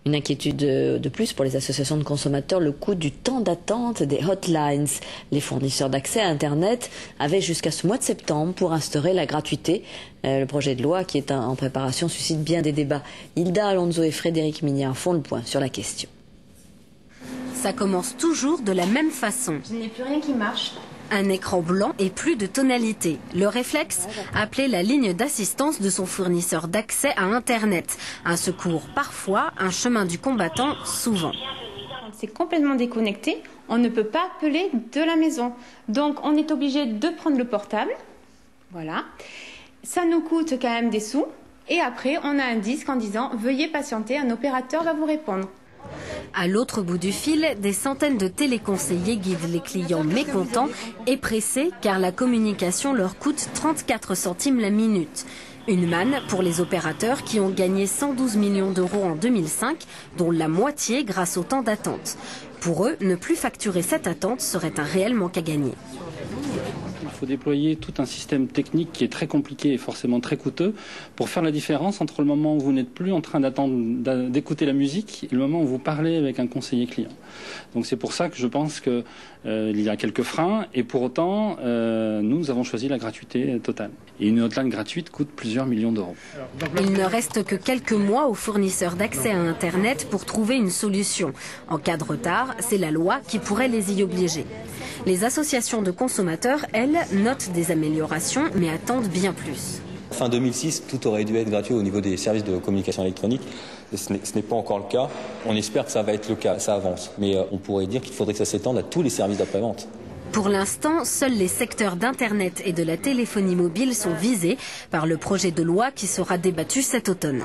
Une inquiétude de plus pour les associations de consommateurs, le coût du temps d'attente des hotlines. Les fournisseurs d'accès à Internet avaient jusqu'à ce mois de septembre pour instaurer la gratuité. Le projet de loi qui est en préparation suscite bien des débats. Hilda Alonso et Frédéric Mignard font le point sur la question. Ça commence toujours de la même façon. Je n'ai plus rien qui marche. Un écran blanc et plus de tonalité. Le réflexe, appeler la ligne d'assistance de son fournisseur d'accès à Internet. Un secours parfois, un chemin du combattant souvent. C'est complètement déconnecté, on ne peut pas appeler de la maison. Donc on est obligé de prendre le portable. Voilà. Ça nous coûte quand même des sous. Et après, on a un disque en disant « Veuillez patienter, un opérateur va vous répondre ». À l'autre bout du fil, des centaines de téléconseillers guident les clients mécontents et pressés car la communication leur coûte 34 centimes la minute. Une manne pour les opérateurs qui ont gagné 112 millions d'euros en 2005, dont la moitié grâce au temps d'attente. Pour eux, ne plus facturer cette attente serait un réel manque à gagner. Il faut déployer tout un système technique qui est très compliqué et forcément très coûteux pour faire la différence entre le moment où vous n'êtes plus en train d'écouter la musique et le moment où vous parlez avec un conseiller client. Donc c'est pour ça que je pense qu'il y a quelques freins et pour autant, nous avons choisi la gratuité totale. Et une hotline gratuite coûte plusieurs millions d'euros. Il ne reste que quelques mois aux fournisseurs d'accès à Internet pour trouver une solution. En cas de retard, c'est la loi qui pourrait les y obliger. Les associations de consommateurs, elles, notent des améliorations, mais attendent bien plus. Fin 2006, tout aurait dû être gratuit au niveau des services de communication électronique. Ce n'est pas encore le cas. On espère que ça va être le cas, ça avance. Mais on pourrait dire qu'il faudrait que ça s'étende à tous les services d'après-vente. Pour l'instant, seuls les secteurs d'Internet et de la téléphonie mobile sont visés par le projet de loi qui sera débattu cet automne.